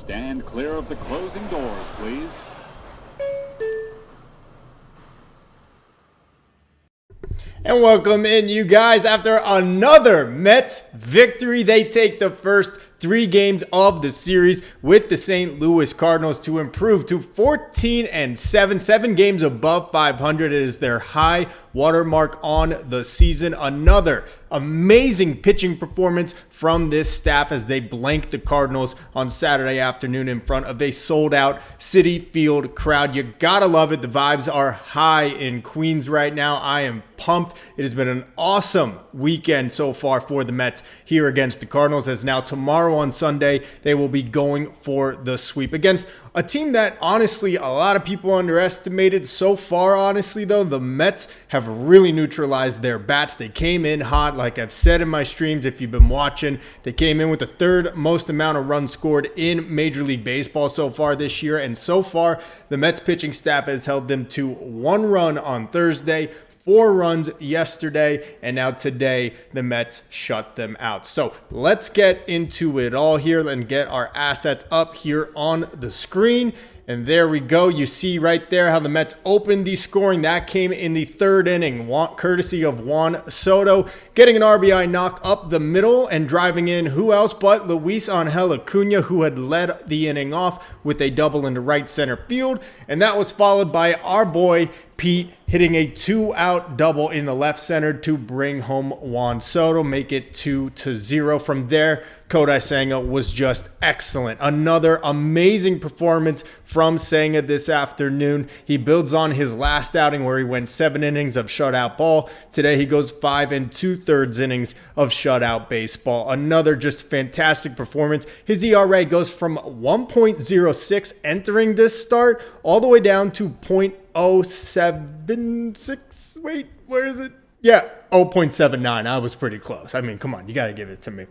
Stand clear of the closing doors, please. And welcome in, you guys. After another Mets victory, they take the first 3 games of the series with the St. Louis Cardinals to improve to 14-7, 7 games above 500. It is their high watermark on the season. Another amazing pitching performance from this staff as they blanked the Cardinals on Saturday afternoon in front of a sold-out Citi Field crowd. You gotta love it. The vibes are high in Queens right now. I am pumped. It has been an awesome weekend so far for the Mets here against the Cardinals, as now tomorrow on Sunday they will be going for the sweep against a team that honestly a lot of people underestimated. So far, honestly though, the Mets have really neutralized their bats. They came in hot, like I've said in my streams if you've been watching. They came in with the 3rd most amount of runs scored in Major League Baseball so far this year, and so far the Mets pitching staff has held them to 1 run on Thursday, 4 runs yesterday, and now today the Mets shut them out. So let's get into it all here and get our assets up here on the screen. And there we go. You see right there how the Mets opened the scoring. That came in the 3rd inning, courtesy of Juan Soto, getting an RBI knock up the middle and driving in who else but Luis Angel Acuna, who had led the inning off with a double into right center field. And that was followed by our boy Pete hitting a 2-out double in the left center to bring home Juan Soto, make it 2-0. From there, Kodai Senga was just excellent. Another amazing performance from Senga this afternoon. He builds on his last outing where he went 7 innings of shutout ball. Today he goes 5 2/3 innings of shutout baseball. Another just fantastic performance. His ERA goes from 1.06 entering this start all the way down to 0.076. Wait, where is it? Yeah, 0.79. I was pretty close. I mean, come on, you got to give it to me.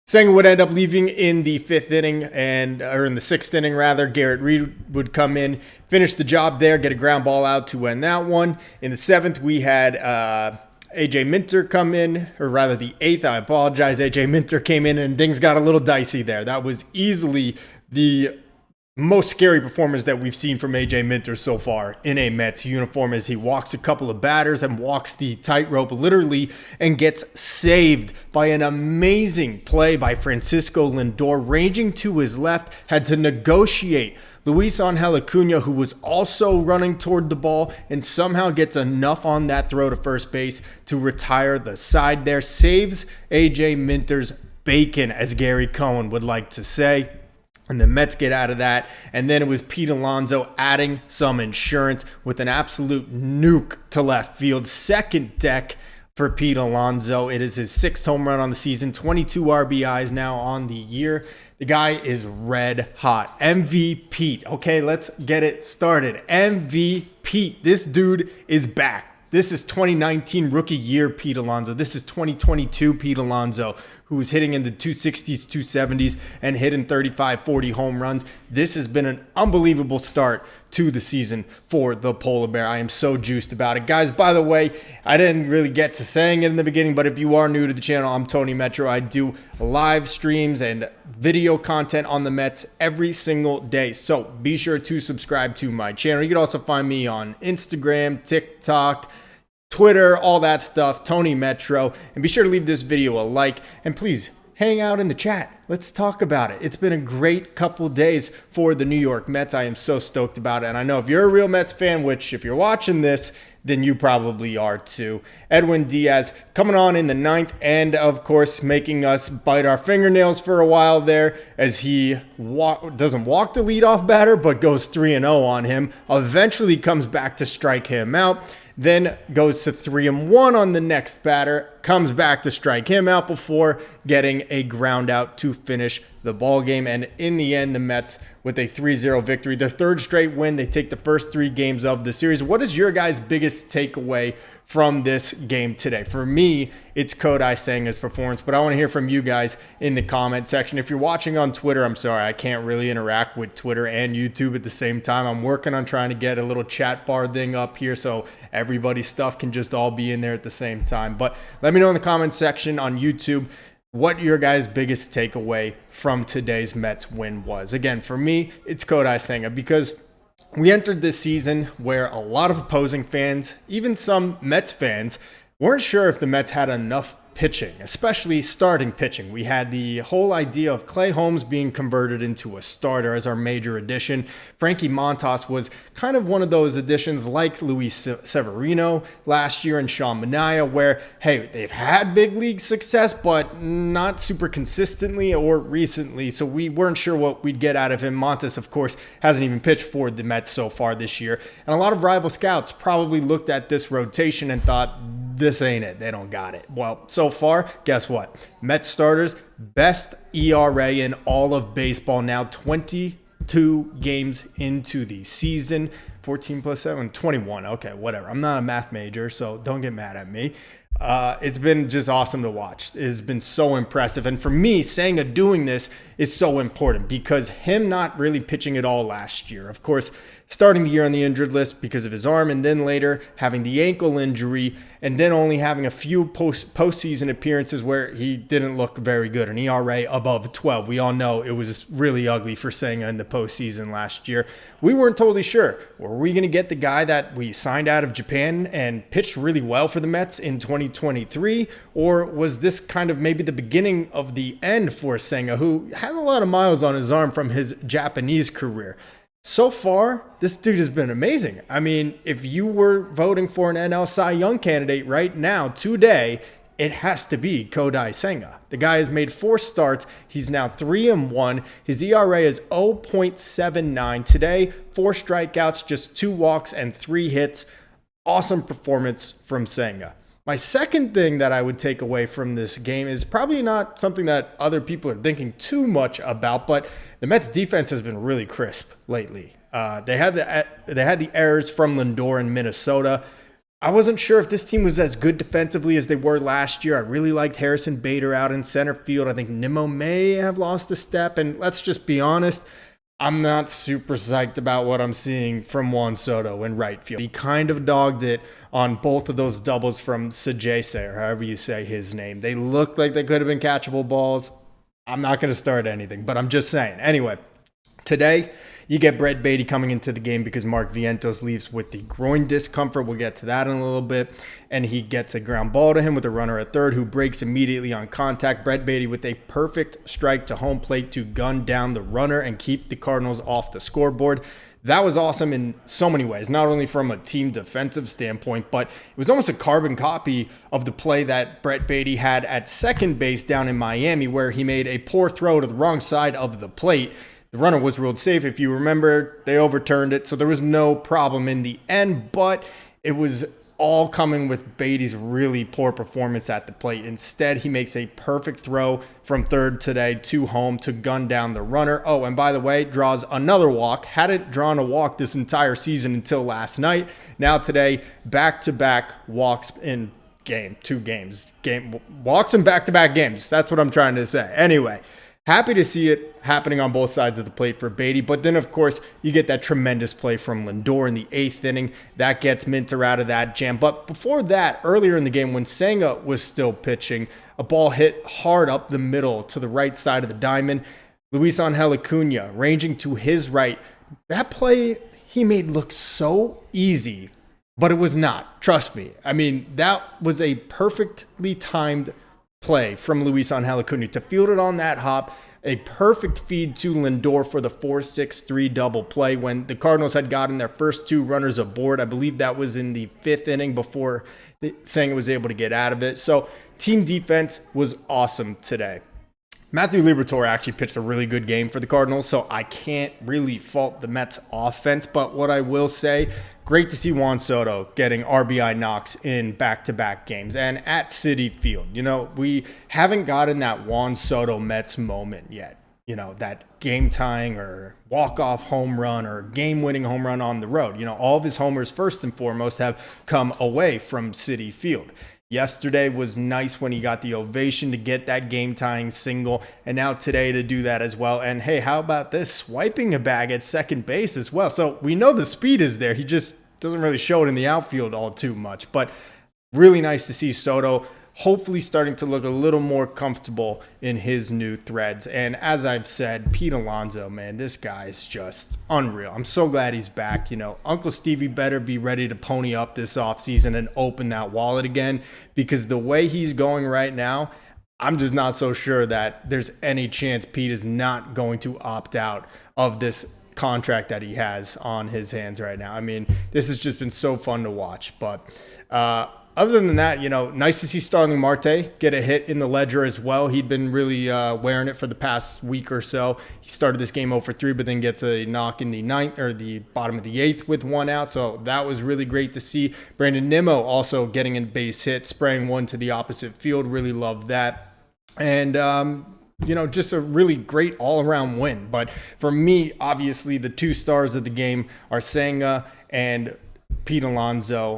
Senga would end up leaving in the 5th inning or in the 6th inning rather. Garrett Reed would come in, finish the job there, get a ground ball out to win that one. In the 7th, we had AJ Minter come in, or rather the 8th. I apologize. AJ Minter came in and things got a little dicey there. That was easily the most scary performance that we've seen from AJ Minter so far in a Mets uniform, as he walks a couple of batters and walks the tightrope literally and gets saved by an amazing play by Francisco Lindor, ranging to his left, had to negotiate Luis Angel Acuna, who was also running toward the ball, and somehow gets enough on that throw to first base to retire the side there. Saves AJ Minter's bacon, as Gary Cohen would like to say. And the Mets get out of that. And then it was Pete Alonso adding some insurance with an absolute nuke to left field. Second deck for Pete Alonso. It is his 6th home run on the season, 22 RBIs now on the year. The guy is red hot. MVP. Okay, let's get it started. MVP. This dude is back. This is 2019 rookie year Pete Alonso. This is 2022 Pete Alonso, who was hitting in the 260s, 270s, and hitting 35, 40 home runs. This has been an unbelievable start to the season for the Polar Bear. I am so juiced about it. Guys, by the way, I didn't really get to saying it in the beginning, but if you are new to the channel, I'm Tony Metro. I do live streams and video content on the Mets every single day. So be sure to subscribe to my channel. You can also find me on Instagram, TikTok, Twitter, all that stuff, Tony Metro. And be sure to leave this video a like, and please hang out in the chat. Let's talk about it. It's been a great couple days for the New York Mets. I am so stoked about it. And I know if you're a real Mets fan, which if you're watching this, then you probably are too. Edwin Diaz coming on in the 9th, and of course making us bite our fingernails for a while there, as he doesn't walk the leadoff batter but goes 3-0 on him. Eventually comes back to strike him out. Then goes to 3-1 on the next batter, comes back to strike him out before getting a ground out to finish the ball game. And in the end, the Mets with a 3-0 victory, their 3rd straight win. They take the first 3 games of the series. What is your guys' biggest takeaway from this game today? For me, it's Kodai Senga's performance, but I want to hear from you guys in the comment section. If you're watching on Twitter, I'm sorry, I can't really interact with Twitter and YouTube at the same time. I'm working on trying to get a little chat bar thing up here so everybody's stuff can just all be in there at the same time. But let me know in the comment section on YouTube what your guys' biggest takeaway from today's Mets win was. Again, for me, it's Kodai Senga, because we entered this season where a lot of opposing fans, even some Mets fans, weren't sure if the Mets had enough pitching, especially starting pitching. We had the whole idea of Clay Holmes being converted into a starter as our major addition. Frankie Montas was kind of one of those additions like Luis Severino last year and Sean Manaea, where, hey, they've had big league success, but not super consistently or recently, so we weren't sure what we'd get out of him. Montas, of course, hasn't even pitched for the Mets so far this year, and a lot of rival scouts probably looked at this rotation and thought, this ain't it. They don't got it. Well, so far, guess what? Mets starters, best ERA in all of baseball now, 22 games into the season. 14 plus 7, 21. Okay, whatever. I'm not a math major, so don't get mad at me. It's been just awesome to watch. It has been so impressive. And for me, Senga doing this is so important because him not really pitching at all last year. Of course, starting the year on the injured list because of his arm, and then later having the ankle injury, and then only having a few postseason appearances where he didn't look very good. An ERA above 12. We all know it was really ugly for Senga in the postseason last year. We weren't totally sure. Were we going to get the guy that we signed out of Japan and pitched really well for the Mets in 2023? Or was this kind of maybe the beginning of the end for Senga, who has a lot of miles on his arm from his Japanese career? So far, this dude has been amazing. I mean, if you were voting for an NL Cy Young candidate right now, today, it has to be Kodai Senga. The guy has made 4 starts. He's now 3-1. His ERA is 0.79 today. 4 strikeouts, just 2 walks, and 3 hits. Awesome performance from Senga. My second thing that I would take away from this game is probably not something that other people are thinking too much about, but the Mets defense has been really crisp lately. They had the errors from Lindor in Minnesota. I wasn't sure if this team was as good defensively as they were last year. I really liked Harrison Bader out in center field. I think Nimmo may have lost a step, and let's just be honest, I'm not super psyched about what I'm seeing from Juan Soto in right field. He kind of dogged it on both of those doubles from Sajese, or however you say his name. They looked like they could have been catchable balls. I'm not going to start anything, but I'm just saying. Anyway, today you get Brett Baty coming into the game because Mark Vientos leaves with the groin discomfort. We'll get to that in a little bit. And he gets a ground ball to him with a runner at third who breaks immediately on contact. Brett Baty with a perfect strike to home plate to gun down the runner and keep the Cardinals off the scoreboard. That was awesome in so many ways, not only from a team defensive standpoint, but it was almost a carbon copy of the play that Brett Baty had at second base down in Miami, where he made a poor throw to the wrong side of the plate. The runner was ruled safe. If you remember, they overturned it, so there was no problem in the end, but it was all coming with Baty's really poor performance at the plate. Instead, he makes a perfect throw from third today to home to gun down the runner. Oh, and by the way, draws another walk. Hadn't drawn a walk this entire season until last night. Now today, back-to-back walks in walks in back-to-back games. That's what I'm trying to say. Anyway, happy to see it happening on both sides of the plate for Baty. But then, of course, you get that tremendous play from Lindor in the 8th inning. That gets Minter out of that jam. But before that, earlier in the game when Senga was still pitching, a ball hit hard up the middle to the right side of the diamond. Luis Angel Acuna ranging to his right. That play he made look so easy, but it was not. Trust me. I mean, that was a perfectly timed play from Luis Angel Acuna to field it on that hop. A perfect feed to Lindor for the 4-6-3 double play when the Cardinals had gotten their first 2 runners aboard. I believe that was in the 5th inning before Senga was able to get out of it. So team defense was awesome today. Matthew Liberatore actually pitched a really good game for the Cardinals, so I can't really fault the Mets offense. But what I will say, great to see Juan Soto getting RBI knocks in back-to-back games and at Citi Field. You know, we haven't gotten that Juan Soto Mets moment yet. You know, that game-tying or walk-off home run or game-winning home run on the road. You know, all of his homers, first and foremost, have come away from Citi Field. Yesterday was nice when he got the ovation to get that game-tying single, and now today to do that as well. And hey, how about this? Swiping a bag at second base as well. So we know the speed is there. He just doesn't really show it in the outfield all too much. But really nice to see Soto hopefully starting to look a little more comfortable in his new threads. And as I've said, Pete Alonso, man, this guy is just unreal. I'm so glad he's back. Uncle Stevie better be ready to pony up this offseason and open that wallet again, because the way he's going right now, I'm just not so sure that there's any chance Pete is not going to opt out of this contract that he has on his hands right now. I mean, this has just been so fun to watch. But other than that, nice to see Starling Marte get a hit in the ledger as well. He'd been really wearing it for the past week or so. He started this game 0 for 3, but then gets a knock in the ninth or the bottom of the eighth with one out. So that was really great to see. Brandon Nimmo also getting a base hit, spraying one to the opposite field. Really loved that. And just a really great all-around win. But for me, obviously, the two stars of the game are SENGA and Pete Alonso.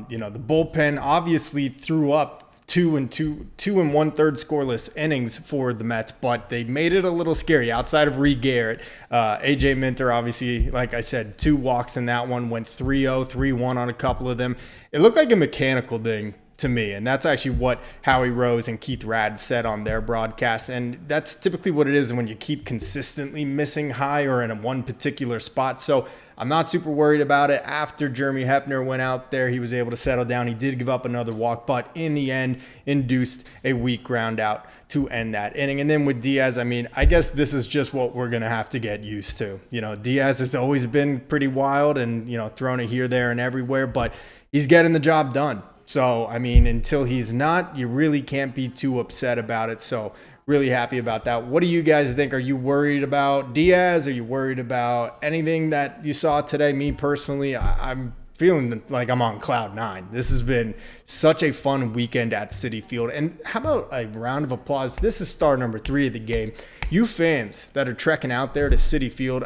The bullpen obviously threw up 2 1/3 scoreless innings for the Mets, but they made it a little scary outside of Reed Garrett. AJ Minter, obviously, like I said, 2 walks in that one, went 3-0, 3-1 on a couple of them. It looked like a mechanical thing to me, and that's actually what Howie Rose and Keith Rad said on their broadcast, and that's typically what it is when you keep consistently missing high or in one particular spot. So I'm not super worried about it. After Jeremy Hefner went out there, he was able to settle down. He did give up another walk, but in the end induced a weak ground out to end that inning. And then with Diaz, I guess this is just what we're going to have to get used to. Diaz has always been pretty wild and, thrown it here, there, and everywhere, but he's getting the job done. So, until he's not, you really can't be too upset about it. So, really happy about that. What do you guys think? Are you worried about Diaz? Are you worried about anything that you saw today? Me personally, I'm feeling like I'm on cloud 9. This has been such a fun weekend at Citi Field. And how about a round of applause? This is star number 3 of the game. You fans that are trekking out there to Citi Field,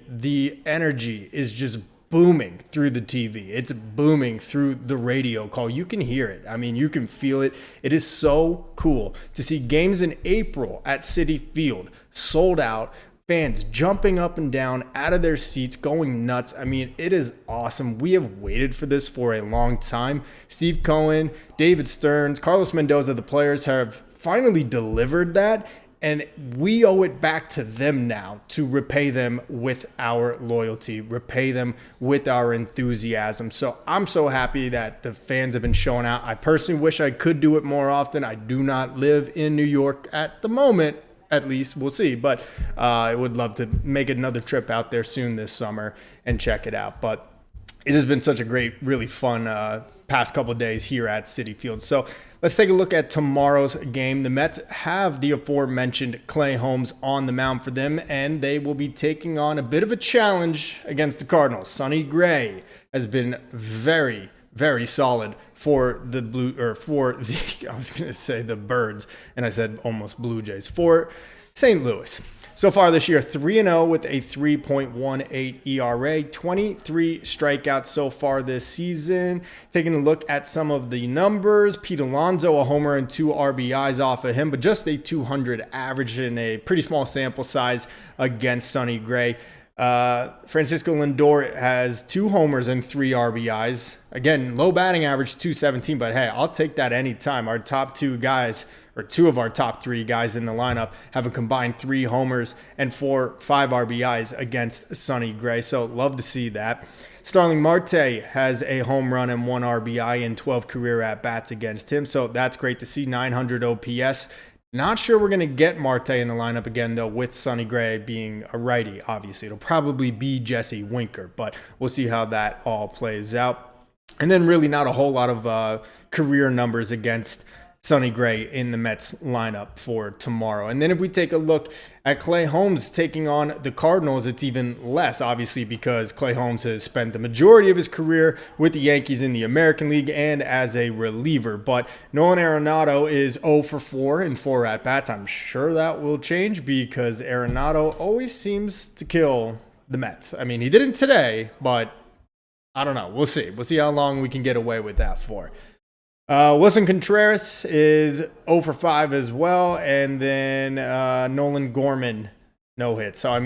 the energy is just booming through the TV. It's booming through the radio call. You can hear it. You can feel it. It is so cool to see games in April at Citi Field sold out, fans jumping up and down out of their seats, going nuts. It is awesome. We have waited for this for a long time. Steve Cohen, David Stearns, Carlos Mendoza, the players have finally delivered that. And we owe it back to them now to repay them with our loyalty, repay them with our enthusiasm. So I'm so happy that the fans have been showing out. I personally wish I could do it more often. I do not live in New York at the moment, at least. We'll see. But I would love to make another trip out there soon this summer and check it out. But it has been such a great, really fun past couple of days here at Citi Field. So let's take a look at tomorrow's game. The Mets have the aforementioned Clay Holmes on the mound for them, and they will be taking on a bit of a challenge against the Cardinals. Sonny Gray has been very, very solid for the I was going to say the Birds, and I said almost Blue Jays, for St. Louis. So far this year, 3-0 with a 3.18 ERA, 23 strikeouts so far this season. Taking a look at some of the numbers, Pete Alonso, a homer and 2 RBIs off of him, but just a 200 average in a pretty small sample size against Sonny Gray. Francisco Lindor has 2 homers and 3 RBIs. Again, low batting average, 217, but hey, I'll take that anytime. Our top 2 guys, or 2 of our top 3 guys in the lineup, have a combined 3 homers and 5 RBIs against Sonny Gray. So love to see that. Starling Marte has a home run and 1 RBI in 12 career at-bats against him. So that's great to see. 900 OPS. Not sure we're going to get Marte in the lineup again, though, with Sonny Gray being a righty, obviously. It'll probably be Jesse Winker, but we'll see how that all plays out. And then really not a whole lot of career numbers against Sonny Gray in the Mets lineup for tomorrow. And then if we take a look at Clay Holmes taking on the Cardinals, it's even less, obviously, because Clay Holmes has spent the majority of his career with the Yankees in the American League and as a reliever. But Nolan Arenado is 0 for 4 in 4 at-bats. I'm sure that will change because Arenado always seems to kill the Mets. He didn't today, but I don't know. We'll see. We'll see how long we can get away with that for. Wilson Contreras is 0 for 5 as well. And then Nolan Gorman, no hit. So,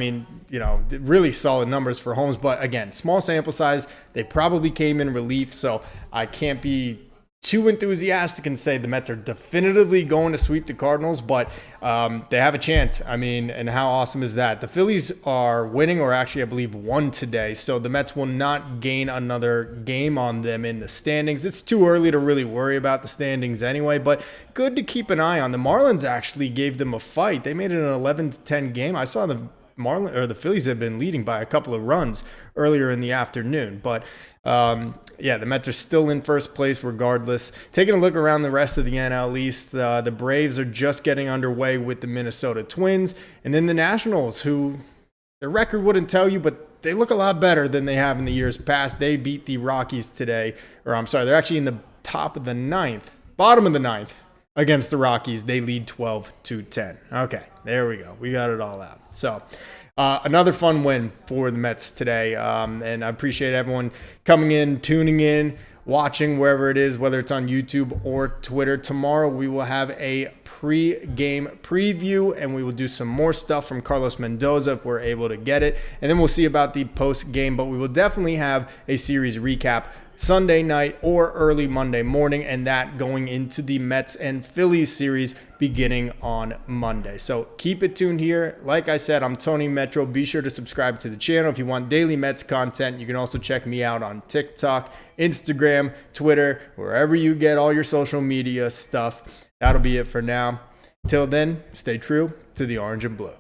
really solid numbers for Holmes. But again, small sample size. They probably came in relief. So I can't be too enthusiastic and say the Mets are definitively going to sweep the Cardinals, but they have a chance. I mean, and how awesome is that? The Phillies are winning, or actually I believe won today, so the Mets will not gain another game on them in the standings. It's too early to really worry about the standings anyway, but good to keep an eye on. The Marlins actually gave them a fight. They made it an 11-10 game. I saw the Phillies have been leading by a couple of runs earlier in the afternoon, but yeah, the Mets are still in first place regardless. Taking a look around the rest of the NL East, the Braves are just getting underway with the Minnesota Twins, and then the Nationals, who their record wouldn't tell you, but they look a lot better than they have in the years past. They beat the Rockies today, or I'm sorry, they're actually in the bottom of the ninth against the Rockies. They lead 12-10. Okay, there we go. We got it all out. So another fun win for the Mets today, and I appreciate everyone coming in, tuning in, watching wherever it is, whether it's on YouTube or Twitter. Tomorrow we will have a pre-game preview, and we will do some more stuff from Carlos Mendoza if we're able to get it, and then we'll see about the post-game, but we will definitely have a series recap Sunday night or early Monday morning, and that going into the Mets and Phillies series beginning on Monday. So keep it tuned here. Like I said, I'm Tony Metro. Be sure to subscribe to the channel if you want daily Mets content. You can also check me out on TikTok, Instagram, Twitter, wherever you get all your social media stuff. That'll be it for now. Till then, stay true to the orange and blue.